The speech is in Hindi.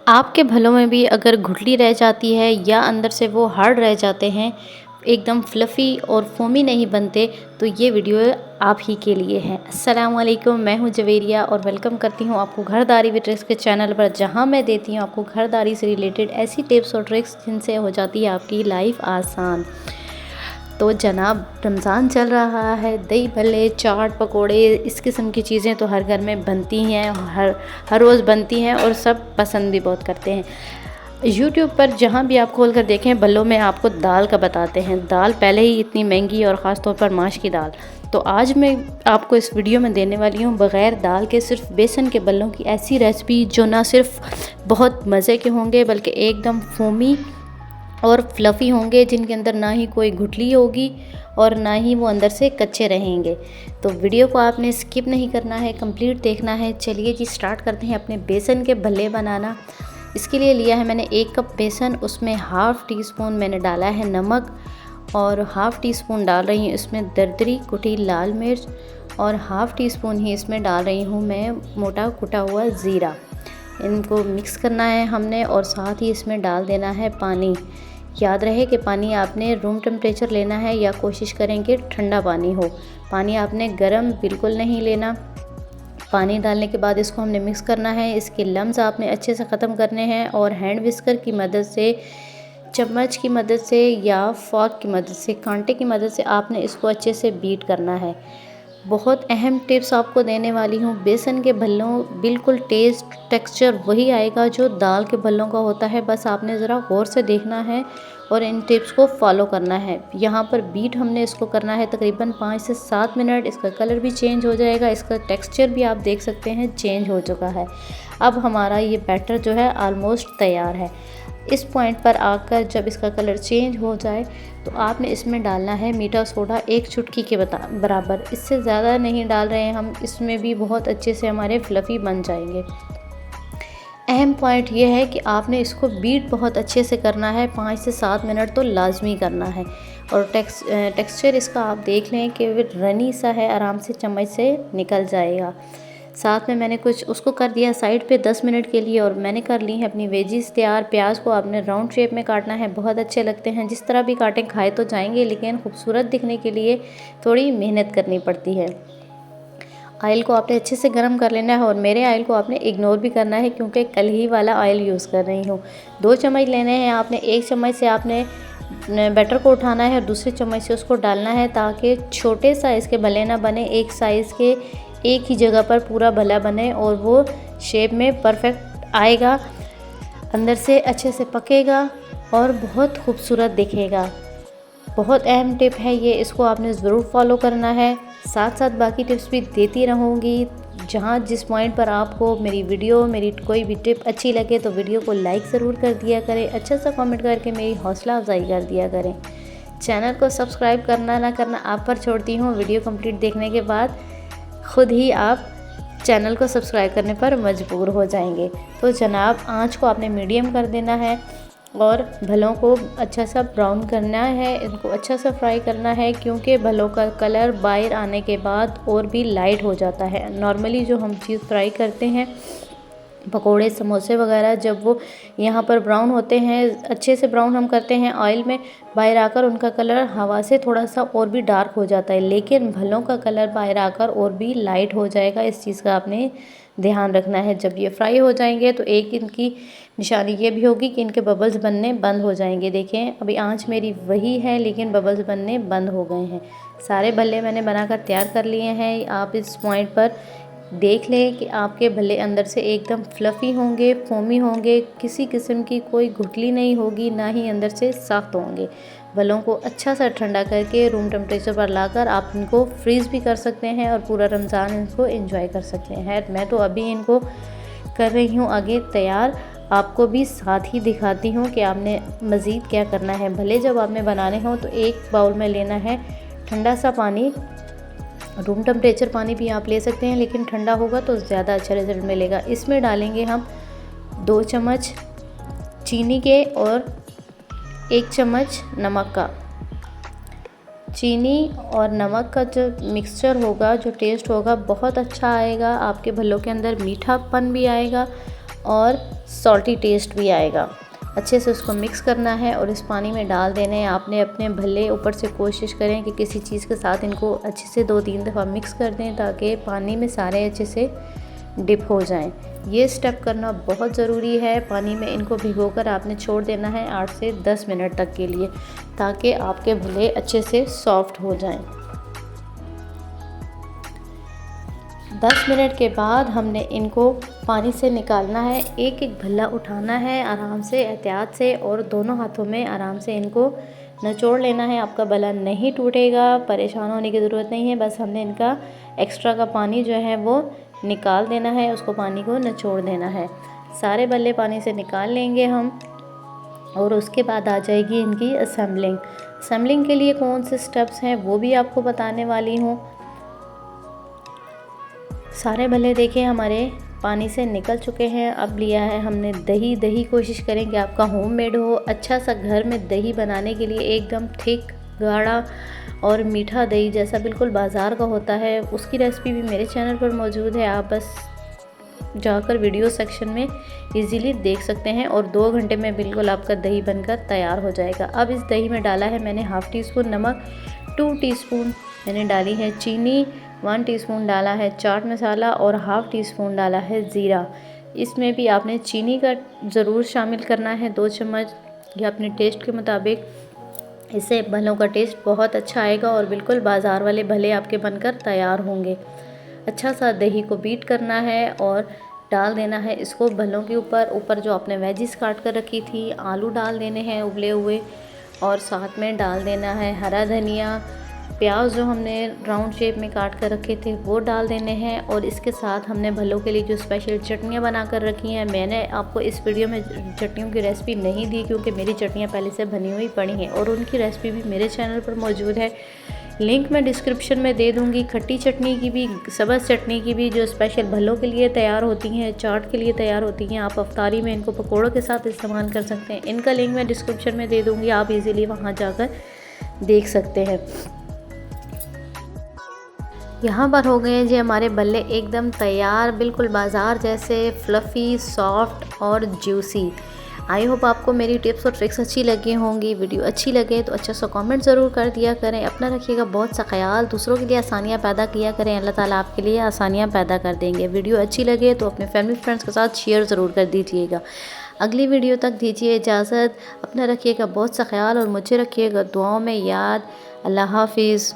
आपके भलों में भी अगर गुठली रह जाती है या अंदर से वो हार्ड रह जाते हैं, एकदम फ्लफ़ी और फ़ोमी नहीं बनते, तो ये वीडियो आप ही के लिए है। अस्सलाम वालेकुम, मैं हूँ जवेरिया और वेलकम करती हूँ आपको घरदारी विद ट्रिक्स के चैनल पर, जहाँ मैं देती हूँ आपको घरदारी से रिलेटेड ऐसी टिप्स और ट्रिक्स जिनसे हो जाती है आपकी लाइफ आसान। तो जनाब, रमज़ान चल रहा है, दही भल्ले, चाट, पकोड़े, इस किस्म की चीज़ें तो हर घर में बनती हैं, हर रोज़ बनती हैं और सब पसंद भी बहुत करते हैं। यूट्यूब पर जहाँ भी आप खोल कर देखें, भल्लों में आपको दाल का बताते हैं। दाल पहले ही इतनी महंगी और ख़ास तौर पर माश की दाल। तो आज मैं आपको इस वीडियो में देने वाली हूँ बग़ैर दाल के सिर्फ बेसन के भल्लों की ऐसी रेसिपी जो ना सिर्फ बहुत मज़े के होंगे बल्कि एकदम फोमी और फ्लफ़ी होंगे, जिनके अंदर ना ही कोई गुठली होगी और ना ही वो अंदर से कच्चे रहेंगे। तो वीडियो को आपने स्किप नहीं करना है, कंप्लीट देखना है। चलिए जी, स्टार्ट करते हैं अपने बेसन के भल्ले बनाना। इसके लिए लिया है मैंने 1 कप बेसन, उसमें हाफ़ टी स्पून मैंने डाला है नमक और हाफ़ टी स्पून डाल रही हूँ इसमें दरदरी कुटी लाल मिर्च और हाफ़ टी स्पून ही इसमें डाल रही हूँ मैं मोटा कुटा हुआ ज़ीरा। इनको मिक्स करना है हमने और साथ ही इसमें डाल देना है पानी। याद रहे कि पानी आपने रूम टेम्परेचर लेना है या कोशिश करें कि ठंडा पानी हो। पानी आपने गर्म बिल्कुल नहीं लेना। पानी डालने के बाद इसको हमने मिक्स करना है। इसके लम्स आपने अच्छे से ख़त्म करने हैं और हैंड विस्कर की मदद से, चम्मच की मदद से या फॉर्क की मदद से, कांटे की मदद से आपने इसको अच्छे से बीट करना है। बहुत अहम टिप्स आपको देने वाली हूँ। बेसन के भल्लों बिल्कुल टेस्ट टेक्सचर वही आएगा जो दाल के भल्लों का होता है। बस आपने ज़रा गौर से देखना है और इन टिप्स को फॉलो करना है। यहाँ पर बीट हमने इसको करना है तकरीबन 5 से 7 मिनट। इसका कलर भी चेंज हो जाएगा, इसका टेक्सचर भी आप देख सकते हैं चेंज हो चुका है। अब हमारा ये बैटर जो है ऑलमोस्ट तैयार है। इस पॉइंट पर आकर जब इसका कलर चेंज हो जाए तो आपने इसमें डालना है मीठा सोडा 1 चुटकी के बराबर। इससे ज़्यादा नहीं डाल रहे हैं हम, इसमें भी बहुत अच्छे से हमारे फ्लफ़ी बन जाएंगे। अहम पॉइंट ये है कि आपने इसको बीट बहुत अच्छे से करना है, 5 से 7 मिनट तो लाजमी करना है। और टेक्सचर इसका आप देख लें कि रनी सा है, आराम से चम्मच से निकल जाएगा। साथ में मैंने कुछ उसको कर दिया साइड पे 10 मिनट के लिए और मैंने कर ली है अपनी वेजीज तैयार। प्याज को आपने राउंड शेप में काटना है, बहुत अच्छे लगते हैं। जिस तरह भी काटें खाए तो जाएंगे, लेकिन खूबसूरत दिखने के लिए थोड़ी मेहनत करनी पड़ती है। ऑयल को आपने अच्छे से गर्म कर लेना है और मेरे ऑयल को आपने इग्नोर भी करना है क्योंकि कल ही वाला ऑयल यूज़ कर रही हूँ। 2 चम्मच लेने हैं आपने, 1 चम्मच से आपने बैटर को उठाना है और दूसरे चम्मच से उसको डालना है ताकि छोटे साइज़ के भले ना बने, एक साइज़ के एक ही जगह पर पूरा भला बने और वो शेप में परफेक्ट आएगा, अंदर से अच्छे से पकेगा और बहुत खूबसूरत दिखेगा। बहुत अहम टिप है ये, इसको आपने ज़रूर फॉलो करना है। साथ साथ बाकी टिप्स भी देती रहूँगी। जहाँ जिस पॉइंट पर आपको मेरी कोई भी टिप अच्छी लगे तो वीडियो को लाइक ज़रूर कर दिया करें, अच्छा सा कमेंट करके मेरी हौसला अफजाई कर दिया करें। चैनल को सब्सक्राइब करना ना करना आप पर छोड़ती हूँ। वीडियो कंप्लीट देखने के बाद खुद ही आप चैनल को सब्सक्राइब करने पर मजबूर हो जाएंगे। तो जनाब, आँच को आपने मीडियम कर देना है और भलों को अच्छा सा ब्राउन करना है, इनको अच्छा सा फ्राई करना है क्योंकि भलों का कलर बाहर आने के बाद और भी लाइट हो जाता है। नॉर्मली जो हम चीज़ फ्राई करते हैं, पकोड़े, समोसे वगैरह, जब वो यहाँ पर ब्राउन होते हैं, अच्छे से ब्राउन हम करते हैं ऑयल में, बाहर आकर उनका कलर हवा से थोड़ा सा और भी डार्क हो जाता है, लेकिन भलों का कलर बाहर आकर और भी लाइट हो जाएगा। इस चीज़ का आपने ध्यान रखना है। जब ये फ्राई हो जाएंगे तो एक इनकी निशानी ये भी होगी कि इनके बबल्स बनने बंद हो जाएंगे। देखें, अभी आंच मेरी वही है लेकिन बबल्स बनने बंद हो गए हैं। सारे भल्ले मैंने बनाकर तैयार कर लिए हैं। आप इस पॉइंट पर देख लें कि आपके भल्ले अंदर से एकदम फ्लफ़ी होंगे, फोमी होंगे, किसी किस्म की कोई गुठली नहीं होगी, ना ही अंदर से सख्त होंगे। भलों को अच्छा सा ठंडा करके रूम टेम्परेचर पर लाकर आप इनको फ्रीज़ भी कर सकते हैं और पूरा रमज़ान इनको एंजॉय कर सकते हैं। मैं तो अभी इनको कर रही हूँ आगे तैयार, आपको भी साथ ही दिखाती हूँ कि आपने मज़ीद क्या करना है। भले जब आपने बनाने हों तो एक बाउल में लेना है ठंडा सा पानी। रूम टेम्परेचर पानी भी आप ले सकते हैं, लेकिन ठंडा होगा तो ज़्यादा अच्छा रिज़ल्ट मिलेगा। इसमें डालेंगे हम 2 चम्मच चीनी के और 1 चम्मच नमक का। चीनी और नमक का जो मिक्सचर होगा, जो टेस्ट होगा, बहुत अच्छा आएगा। आपके भल्लों के अंदर मीठापन भी आएगा और सॉल्टी टेस्ट भी आएगा। अच्छे से उसको मिक्स करना है और इस पानी में डाल देना है। आपने अपने भल्ले ऊपर से कोशिश करें कि किसी चीज़ के साथ इनको अच्छे से 2-3 दफ़ा मिक्स कर दें ताकि पानी में सारे अच्छे से डिप हो जाएं। ये स्टेप करना बहुत ज़रूरी है। पानी में इनको भिगोकर आपने छोड़ देना है 8 से 10 मिनट तक के लिए, ताकि आपके भल्ले अच्छे से सॉफ्ट हो जाएं। 10 मिनट के बाद हमने इनको पानी से निकालना है। एक एक भल्ला उठाना है आराम से, एहतियात से, और दोनों हाथों में आराम से इनको निचोड़ लेना है। आपका भल्ला नहीं टूटेगा, परेशान होने की ज़रूरत नहीं है। बस हमने इनका एक्स्ट्रा का पानी जो है वो निकाल देना है, उसको पानी को निचोड़ देना है। सारे भल्ले पानी से निकाल लेंगे हम, और उसके बाद आ जाएगी इनकी असेंबलिंग। असेंबलिंग के लिए कौन से स्टेप्स हैं वो भी आपको बताने वाली हूँ। सारे भल्ले देखें हमारे पानी से निकल चुके हैं। अब लिया है हमने दही। दही कोशिश करें कि आपका होममेड हो। अच्छा सा घर में दही बनाने के लिए एकदम थिक, गाढ़ा और मीठा दही जैसा बिल्कुल बाज़ार का होता है, उसकी रेसिपी भी मेरे चैनल पर मौजूद है। आप बस जाकर वीडियो सेक्शन में इजीली देख सकते हैं, और 2 घंटे में बिल्कुल आपका दही बनकर तैयार हो जाएगा। अब इस दही में डाला है मैंने हाफ़ टी स्पून नमक, 2 टीस्पून मैंने डाली है चीनी, 1 टीस्पून डाला है चाट मसाला और हाफ़ टी स्पून डाला है ज़ीरा। इसमें भी आपने चीनी का ज़रूर शामिल करना है, 2 चम्मच या अपने टेस्ट के मुताबिक। इससे भल्लों का टेस्ट बहुत अच्छा आएगा और बिल्कुल बाज़ार वाले भल्ले आपके बनकर तैयार होंगे। अच्छा सा दही को बीट करना है और डाल देना है इसको भल्लों के ऊपर जो आपने वेजिस काट कर रखी थी, आलू डाल देने हैं उबले हुए, और साथ में डाल देना है हरा धनिया, प्याज जो हमने राउंड शेप में काट कर रखे थे वो डाल देने हैं। और इसके साथ हमने भल्लों के लिए जो स्पेशल चटनियाँ बना कर रखी हैं, मैंने आपको इस वीडियो में चटनियों की रेसिपी नहीं दी क्योंकि मेरी चटनियाँ पहले से बनी हुई पड़ी हैं, और उनकी रेसिपी भी मेरे चैनल पर मौजूद है। लिंक मैं डिस्क्रिप्शन में दे दूँगी। खट्टी चटनी की भी, सब्ज़ चटनी की भी, जो स्पेशल भल्लों के लिए तैयार होती हैं, चाट के लिए तैयार होती हैं। आप अफ्तारी में इनको पकौड़ों के साथ इस्तेमाल कर सकते हैं। इनका लिंक मैं डिस्क्रिप्शन में दे दूँगी, आप इजीली वहाँ जाकर देख सकते हैं। यहाँ पर हो गए हैं जी हमारे भल्ले एकदम तैयार, बिल्कुल बाज़ार जैसे फ्लफ़ी, सॉफ्ट और जूसी। आई होप आपको मेरी टिप्स और ट्रिक्स अच्छी लगी होंगी। वीडियो अच्छी लगे तो अच्छा सा कमेंट ज़रूर कर दिया करें। अपना रखिएगा बहुत सा ख्याल, दूसरों के लिए आसानियाँ पैदा किया करें। अल्लाह ताला आपके लिए आसानियाँ पैदा कर देंगे। वीडियो अच्छी लगे तो अपने फैमिली फ्रेंड्स के साथ शेयर ज़रूर कर दीजिएगा। अगली वीडियो तक दीजिए इजाज़त। अपना रखिएगा बहुत सा ख्याल और मुझे रखिएगा दुआओं में याद। अल्लाह हाफिज़।